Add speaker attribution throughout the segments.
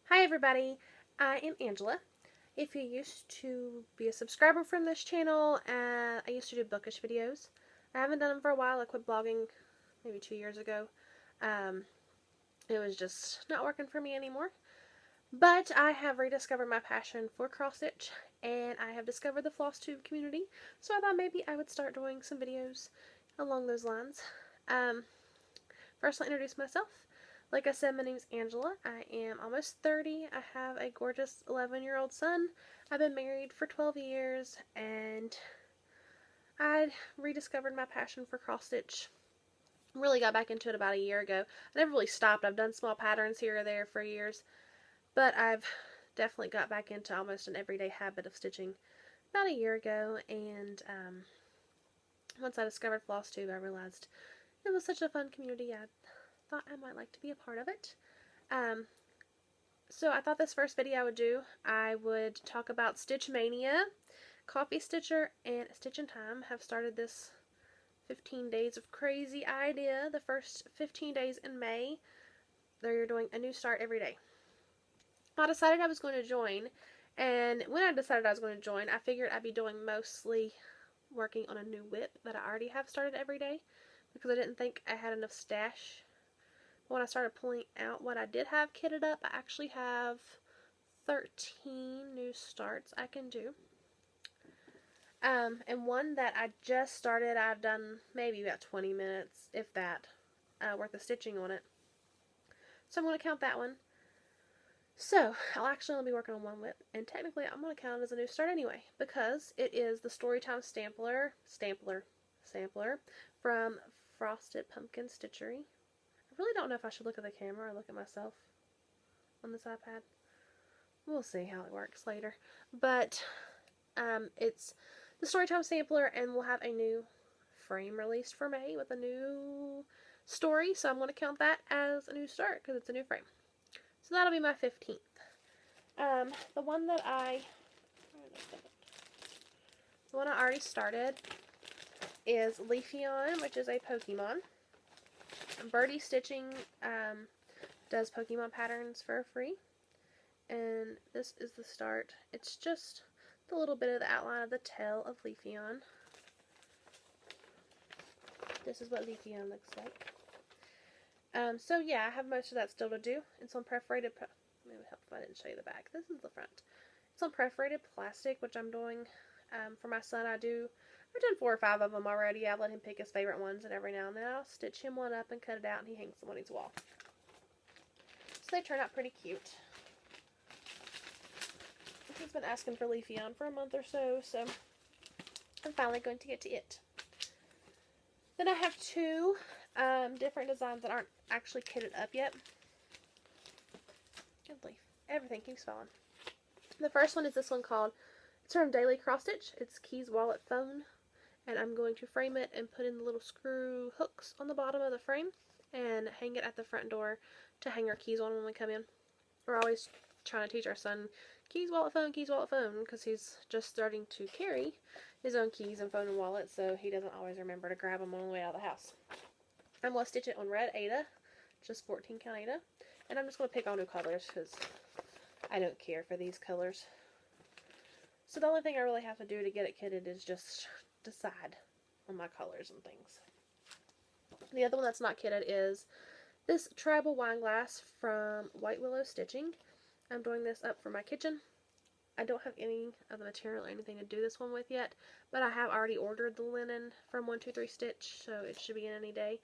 Speaker 1: Hi everybody, I am Angela. If you used to be a subscriber from this channel, I used to do bookish videos. I haven't done them for a while. I quit blogging maybe 2 years ago. It was just not working for me anymore. But I have rediscovered my passion for cross stitch, and I have discovered the Flosstube community, so I thought maybe I would start doing some videos along those lines. First, I'll introduce myself. Like I said, my name is Angela. I am almost 30. I have a gorgeous 11-year-old son. I've been married for 12 years, and I rediscovered my passion for cross stitch. Really got back into it about a year ago. I never really stopped. I've done small patterns here or there for years, but I've definitely got back into almost an everyday habit of stitching about a year ago, and once I discovered Flosstube, I realized it was such a fun community. I thought I might like to be a part of it. So I thought this first video I would talk about Stitch Maynia. Coffee Stitcher and Stitch in Time have started this 15 days of crazy idea. The first 15 days in May, they're doing a new start every day. I decided I was going to join, and when I decided I was going to join, I figured I'd be doing mostly working on a new whip that I already have started every day, because I didn't think I had enough stash. When I started pulling out what I did have kitted up, I actually have 13 new starts I can do. And one that I just started, I've done maybe about 20 minutes, if that, worth of stitching on it. So I'm going to count that one. So I'll actually only be working on one whip, and technically I'm going to count it as a new start anyway, because it is the Storytime Sampler from Frosted Pumpkin Stitchery. I really don't know if I should look at the camera or look at myself on this iPad. We'll see how it works later. But it's the Storytime Sampler, and we'll have a new frame released for May with a new story. So I'm going to count that as a new start because it's a new frame. So that'll be my 15th. The one I already started is Leafeon, which is a Pokemon. Birdie Stitching does Pokemon patterns for free, and this is the start. It's just a little bit of the outline of the tail of Leafeon. This is what Leafeon looks like. So yeah, I have most of that still to do. It's on perforated, maybe it would help if I didn't show you the back. This is the front. It's on perforated plastic, which I'm doing for my son. I've done 4 or 5 of them already. I let him pick his favorite ones, and every now and then I'll stitch him one up and cut it out, and he hangs them on his wall. So they turn out pretty cute. He's been asking for Leafeon for a month or so, so I'm finally going to get to it. Then I have 2 different designs that aren't actually kitted up yet. Good leaf. Everything keeps falling. The first one is this one called, it's from Daily Cross Stitch. It's Keys Wallet Phone. And I'm going to frame it and put in the little screw hooks on the bottom of the frame and hang it at the front door to hang our keys on when we come in. We're always trying to teach our son keys, wallet, phone, because he's just starting to carry his own keys and phone and wallet, so he doesn't always remember to grab them on the way out of the house. I'm going to stitch it on red Aida, just 14 count Aida, and I'm just going to pick all new colors because I don't care for these colors. So the only thing I really have to do to get it kitted is just decide on my colors and things. The other one that's not kitted is this Tribal Wine Glass from White Willow Stitching. I'm doing this up for my kitchen. I don't have any of the material or anything to do this one with yet, but I have already ordered the linen from 123 Stitch, so it should be in any day.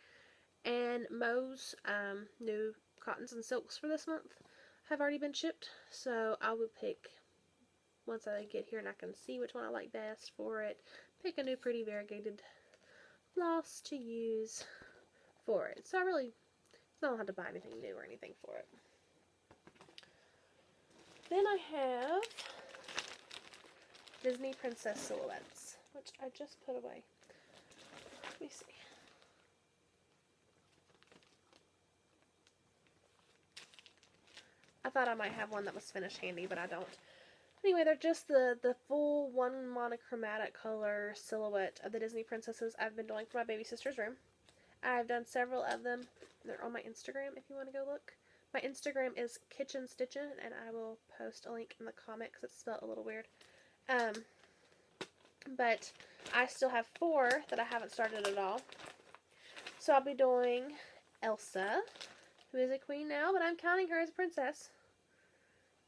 Speaker 1: And Mo's new cottons and silks for this month have already been shipped, so I will pick, once I get here and I can see which one I like best for it, pick a new pretty variegated floss to use for it. So I don't have to buy anything new or anything for it. Then I have Disney Princess Silhouettes, which I just put away. Let me see. I thought I might have one that was finished handy, but I don't. Anyway, they're just the full one monochromatic color silhouette of the Disney princesses I've been doing for my baby sister's room. I've done several of them. They're on my Instagram if you want to go look. My Instagram is Kitchen Stitchin', and I will post a link in the comment because it's spelled a little weird. But I still have 4 that I haven't started at all. So I'll be doing Elsa, who is a queen now, but I'm counting her as a princess,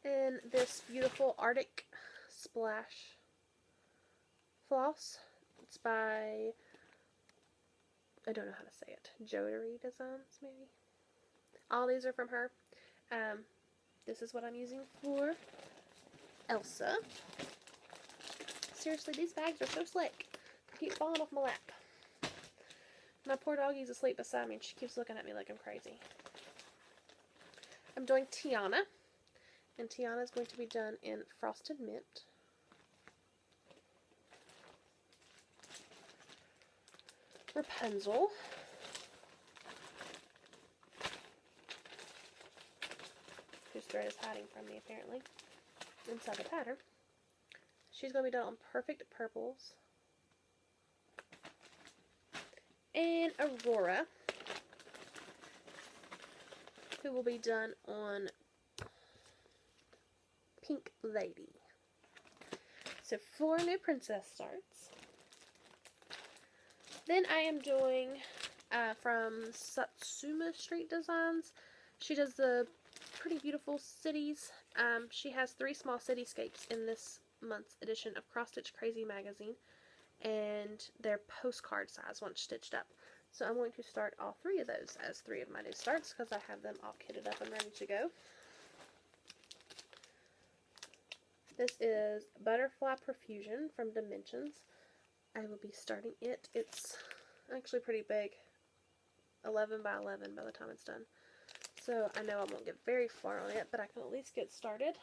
Speaker 1: in this beautiful Arctic Splash floss. It's by, I don't know how to say it, Jodari Designs, maybe? All these are from her. This is what I'm using for Elsa. Seriously, these bags are so slick. They keep falling off my lap. My poor doggie's asleep beside me and she keeps looking at me like I'm crazy. I'm doing Tiana. And Tiana is going to be done in Frosted Mint. Rapunzel. Whose thread is hiding from me apparently. Inside the pattern. She's going to be done on Perfect Purples. And Aurora, who will be done on Pink Lady. So 4 new princess starts. Then I am doing from Satsuma Street Designs. She does the pretty beautiful cities. She has 3 small cityscapes in this month's edition of Cross Stitch Crazy magazine, and they're postcard size once stitched up. So I'm going to start all 3 of those as 3 of my new starts because I have them all kitted up and ready to go. This is Butterfly Profusion from Dimensions. I will be starting it. It's actually pretty big, 11 by 11 by the time it's done. So I know I won't get very far on it, but I can at least get started.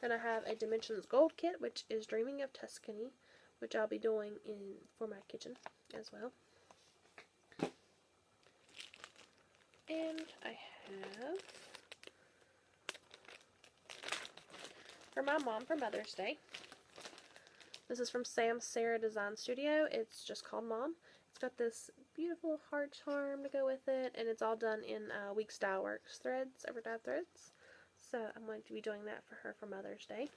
Speaker 1: Then I have a Dimensions Gold kit, which is Dreaming of Tuscany, which I'll be doing for my kitchen as well. And I have for my mom for Mother's Day. This is from Sam Sarah Design Studio. It's just called Mom. It's got this beautiful heart charm to go with it, and it's all done in Week Style Works threads, Everdab threads. So I'm going to be doing that for her for Mother's Day.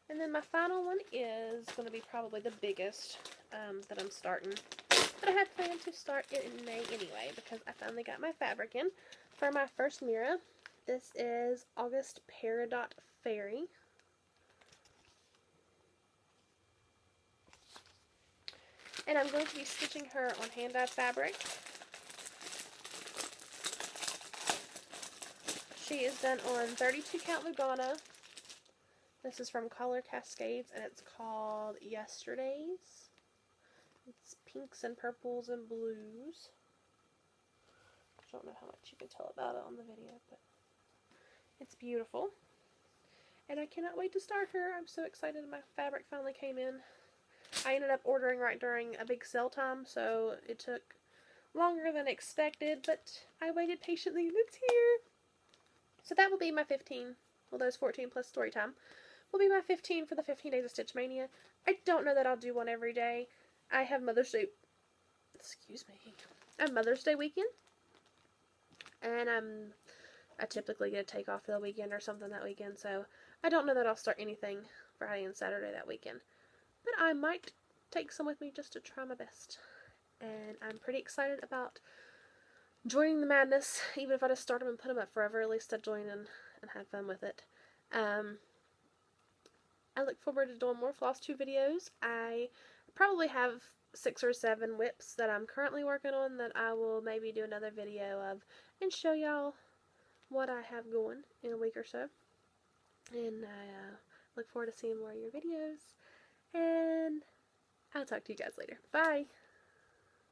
Speaker 1: And then my final one is going to be probably the biggest that I'm starting. But I had planned to start it in May anyway because I finally got my fabric in for my first Mira. This is August Peridot Fairy. And I'm going to be stitching her on hand-dyed fabric. She is done on 32 count Lugana. This is from Color Cascades and it's called Yesterdays. It's pinks and purples and blues. I don't know how much you can tell about it on the video, but it's beautiful. And I cannot wait to start her. I'm so excited my fabric finally came in. I ended up ordering right during a big sale time, so it took longer than expected, but I waited patiently and it's here. So that will be my 15, well those 14 plus story time, will be my 15 for the 15 days of Stitch Mania. I don't know that I'll do one every day. I have Mother's Day, I have Mother's Day weekend, and I typically get to take off for the weekend or something that weekend, so I don't know that I'll start anything Friday and Saturday that weekend. But I might take some with me just to try my best. And I'm pretty excited about joining the madness. Even if I just start them and put them up forever, at least I join and have fun with it. I look forward to doing more Flosstube videos. I probably have 6 or 7 whips that I'm currently working on that I will maybe do another video of and show y'all what I have going in a week or so. And I look forward to seeing more of your videos. And I'll talk to you guys later. Bye!